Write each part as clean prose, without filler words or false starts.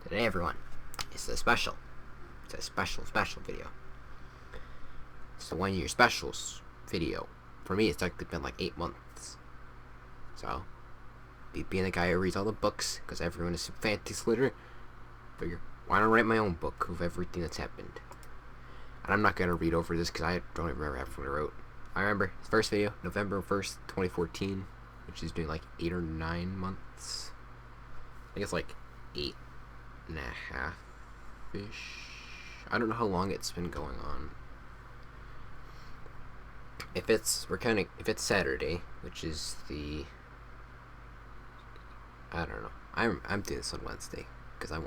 Today, everyone, it's a special. It's a special video. It's the 1 year specials video. For me, it's been like 8 months. So, being the guy who reads all the books, because everyone is fantasy literate, figure, why not write my own book of everything that's happened? And I'm not going to read over this because I don't even remember everything I wrote. I remember the first video, November 1st, 2014, which is doing like 8 or 9 months. I think it's like 8.5-ish. I don't know how long it's been going on. If it's Saturday, which is the, I don't know. I'm doing this on Wednesday because I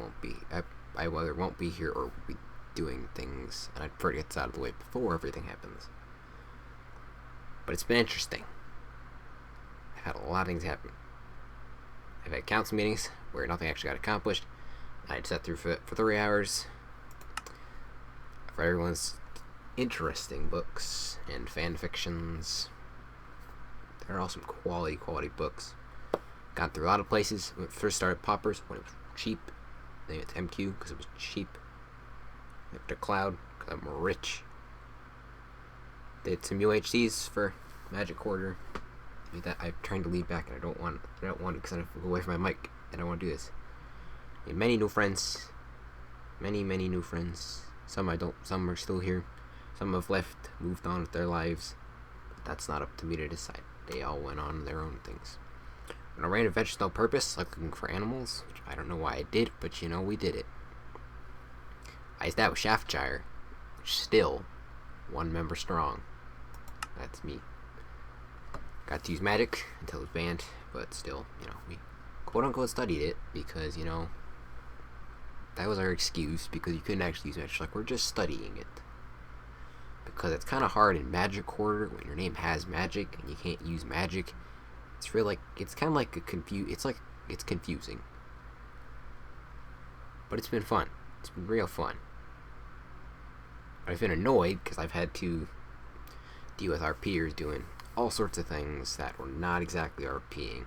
either won't be here or be doing things, and I'd prefer to get this out of the way before everything happens. But it's been interesting. I've had a lot of things happen. I've had council meetings where nothing actually got accomplished. I sat through for 3 hours for everyone's interesting books and fan fictions. There are all some quality books. Got through a lot of places. When it first started Poppers, when it was cheap. Then it's MQ because it was cheap. After Cloud because I'm rich. Did some UHCs for Magic Quarter. That I'm trying to lead back and I don't want because I have to go away from my mic and I want to do this. Made many new friends. Many new friends. Some are still here. Some have left, moved on with their lives. But that's not up to me to decide. They all went on their own things. When I ran Adventures No Purpose, like looking for animals, which I don't know why I did, but we did it. I established Shaftshire, which is still 1 member strong. That's me. Got to use magic until it was banned, but still, we quote-unquote studied it because, that was our excuse because you couldn't actually use magic. Like, we're just studying it. Because it's kind of hard in Magic Quarter when your name has magic and you can't use magic. It's kind of like it's confusing. But it's been fun. It's been real fun. I've been annoyed because I've had to deal with our peers doing all sorts of things that were not exactly RPing.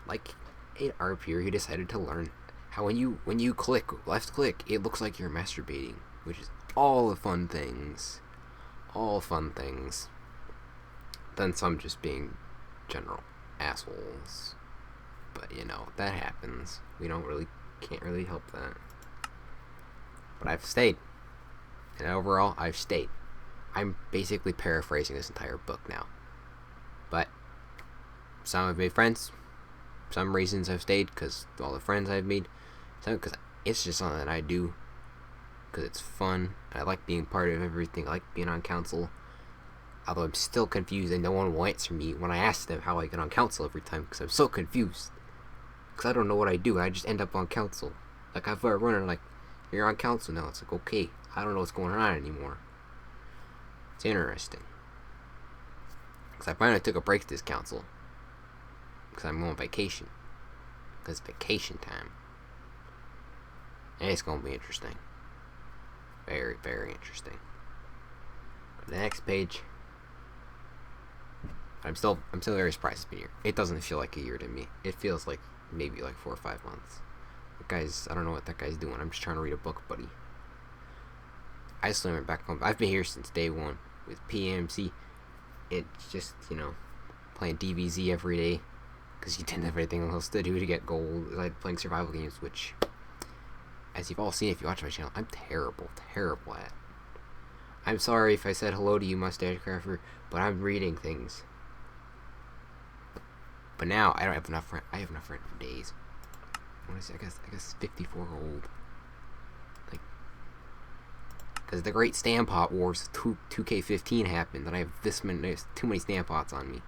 Like an RPer who decided to learn how when you left click, it looks like you're masturbating, which is all the fun things. All fun things. Then some just being general assholes. But that happens. Can't really help that. But I've stayed. And overall, I've stayed. I'm basically paraphrasing this entire book now. But some have made friends. Some reasons I've stayed because all the friends I've made. Some because it's just something that I do. Because it's fun. And I like being part of everything. I like being on council. Although I'm still confused and no one will answer me when I ask them how I get on council every time. Because I'm so confused. Because I don't know what I do. I just end up on council. Like I've run like, you're on council now. It's like, okay. I don't know what's going on anymore. It's interesting. Because I finally took a break this council. Because I'm on vacation. Because it's vacation time. And it's going to be interesting. Very, very interesting. But the next page. I'm still very surprised it's been a year. It doesn't feel like a year to me. It feels like maybe like 4 or 5 months. I don't know what that guy's doing. I'm just trying to read a book, buddy. I just went back home. I've been here since day 1 with PMC. It's just, playing DBZ every day because you didn't have anything else to do to get gold. It's like playing survival games, which, as you've all seen if you watch my channel, I'm terrible at. I'm sorry if I said hello to you, Mustache Crafter, but I'm reading things. But now I don't have enough. I have enough for days. What is it? I guess 54 gold. Like, because the Great Stampot Wars 2K15 happened, and I have there's too many Stampots on me.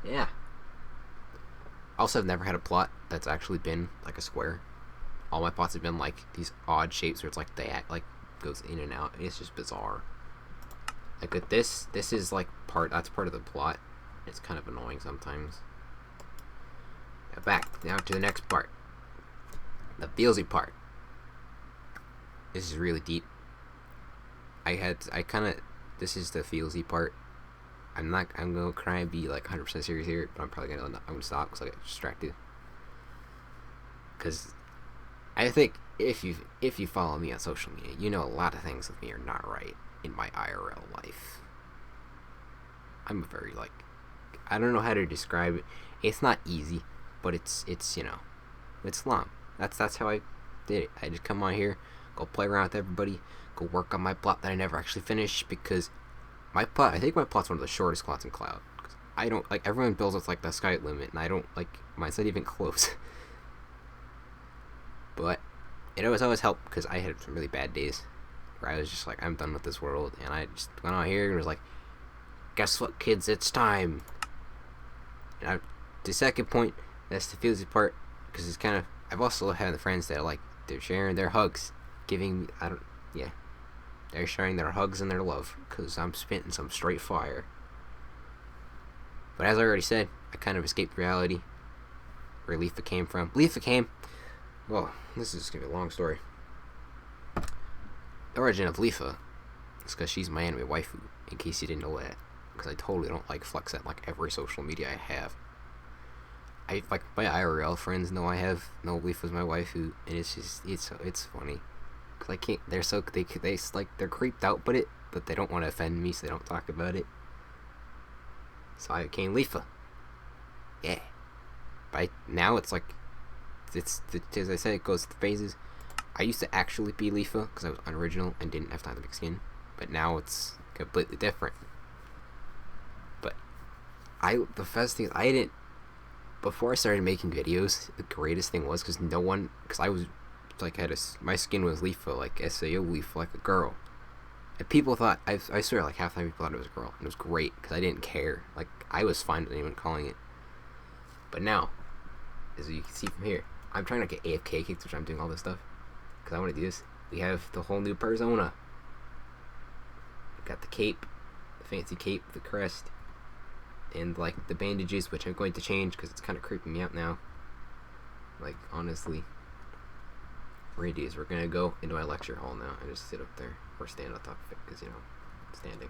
Yeah. Also, I've never had a plot that's actually been like a square. All my plots have been like these odd shapes where it's like they act like goes in and out. It's just bizarre. Like with this is like that's part of the plot. It's kind of annoying sometimes. Now to the next part. The feelsy part. This is really deep. This is the feelsy part. I'm gonna try and be like 100% serious here, but I'm gonna stop because I get distracted. Because I think if you follow me on social media, you know a lot of things with me are not right in my IRL life. I'm a very like, I don't know how to describe it. It's not easy, but it's it's LoM. That's how I did it. I just come on here, go play around with everybody, go work on my plot that I never actually finished because I think my plot's one of the shortest plots in Cloud. I don't like everyone builds with like the sky limit, and I don't like mine's not even close. But it always helped because I had some really bad days where I was just like, I'm done with this world, and I just went out here and was like, guess what, kids, it's time. And the second point, that's the feelsy part, because it's kind of, I've also had the friends that like they're sharing their hugs, giving they're sharing their hugs and their love because I'm spitting some straight fire. But as I already said, I kind of escaped reality where Leafa came from. Well, this is going to be a long story. The origin of Leafa is because she's my anime waifu, in case you didn't know that. Because I totally don't like flex at like every social media I have. I like my IRL friends know Leafa's my waifu, and it's just it's funny. Cause I can't. They're so they like they're creeped out, but they don't want to offend me, so they don't talk about it. So I became Leafa. Yeah. But now it's like as I said, it goes through phases. I used to actually be Leafa because I was unoriginal and didn't have time to pick skin, but now it's completely different. But the first thing I didn't before I started making videos, the greatest thing was because I was like my skin was Leafa, like SAO Leafa, like a girl, and people thought I swear like half the time people thought it was a girl, and it was great because I didn't care, like I was fine with anyone calling it. But now, as you can see from here, I'm trying to get AFK kicked, which I'm doing all this stuff because I want to do this. We have the whole new persona. We got the cape, the fancy cape, the crest, and like the bandages, which I'm going to change because it's kind of creeping me out now. Like honestly, we're gonna go into my lecture hall now and just sit up there or stand on top of it because standing,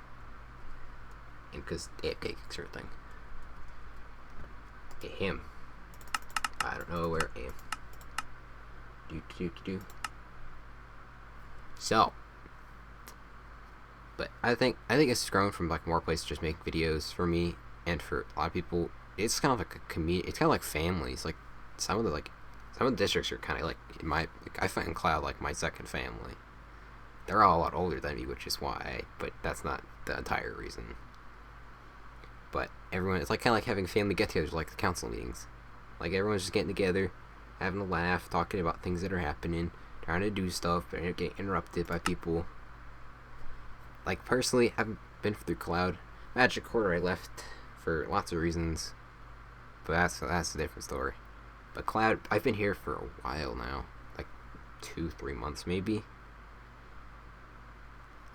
and because AFK kicks are a thing. Get him. I don't know where I am. So, but I think it's grown from like more places just make videos for me and for a lot of people. It's kind of like a community. It's kind of like families. Like some of the districts are kind of like I find Cloud like my second family. They're all a lot older than me, which is why. But that's not the entire reason. But everyone, it's like kind of like having family get-togethers, like the council meetings. Like everyone's just getting together, having a laugh, talking about things that are happening, trying to do stuff, but getting interrupted by people. Like personally, I've been through Cloud. Magic Quarter I left for lots of reasons, but that's a different story. But Cloud, I've been here for a while now, like 2-3 months maybe.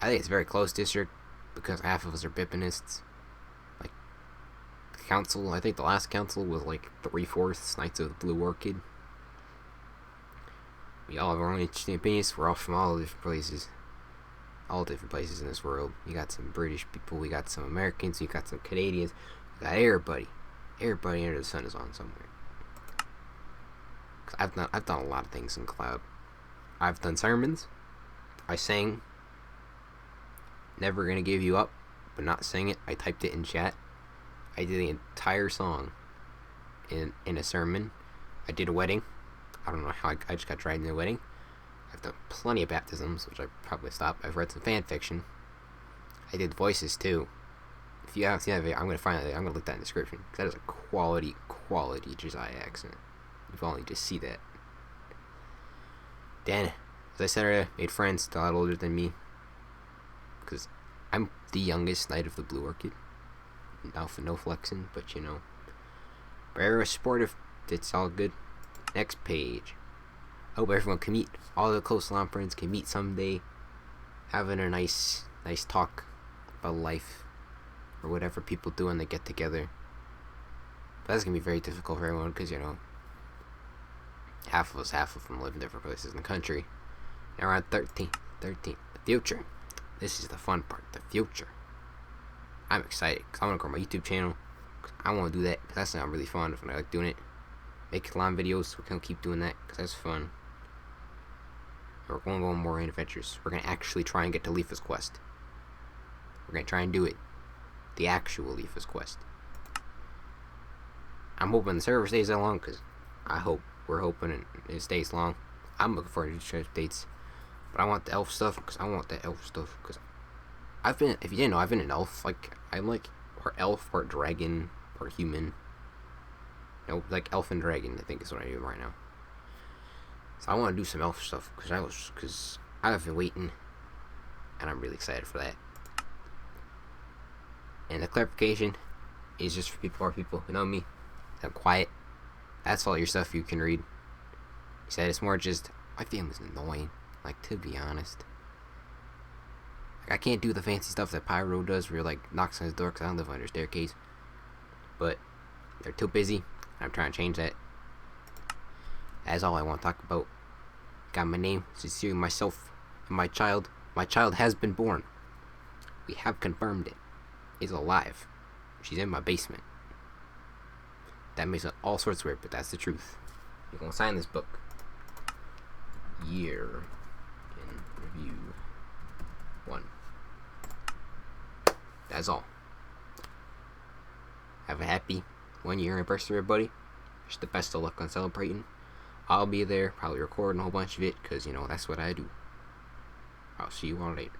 I think it's a very close district because half of us are Bipinists. Like council, I think the last council was like 3/4 Knights of the Blue Orchid. We all have our own interesting opinions. We're all from all different places. All different places in this world. You got some British people, we got some Americans, you got some Canadians, we got everybody. Everybody under the sun is on somewhere. Cause I've done a lot of things in Cloud. I've done sermons. I sang Never Gonna Give You Up, but not sing it. I typed it in chat. I did the entire song in a sermon. I did a wedding. I don't know how I just got dragged into a wedding. I've done plenty of baptisms, which I probably stopped. I've read some fan fiction. I did voices too. If you haven't seen that video, I'm gonna link that in the description. Cause that is a quality Josiah accent. You only just see that. Then, as I said earlier, made friends a lot older than me. Because I'm the youngest Knight of the Blue Orchid. Now for no flexing, but very sportive. It's all good. Next page. I hope everyone can meet. All the close LoM friends can meet someday. Having a nice talk about life. Or whatever people do when they get together. But that's going to be very difficult for everyone because, half of them live in different places in the country. Now we're on 13. The future. This is the fun part. The future. I'm excited because I want to grow my YouTube channel. I want to do that because that sounds really fun. I like doing it. Make LoM videos. We're gonna keep doing that because that's fun. We're going to go on more adventures. We're gonna actually try and get to Leafa's quest. We're gonna try and do it. The actual Leafa's quest. I'm hoping the server stays that long because we're hoping it stays long. I'm looking forward to future updates. But I want the elf stuff because I've been, if you didn't know, I've been an elf. Like, I'm like part elf, part dragon, part human. No, like elf and dragon, I think is what I do right now. So I want to do some elf stuff because I've been waiting, and I'm really excited for that. And the clarification is just for people who know me. I'm quiet. That's all your stuff you can read. He said it's more just my family's annoying. Like, to be honest, like, I can't do the fancy stuff that Pyro does, where he, like, knocks on his door because I don't live under a staircase. But they're too busy. I'm trying to change that. That's all I want to talk about. Got my name, sincerely myself, and my child. My child has been born. We have confirmed it. Is alive. She's in my basement. That makes it all sorts weird, but that's the truth. You're gonna sign this book. Year in review 1. That's all. Have a happy 1-year anniversary, everybody. Just the best of luck on celebrating. I'll be there, probably recording a whole bunch of it, because, you know, that's what I do. I'll see you all later.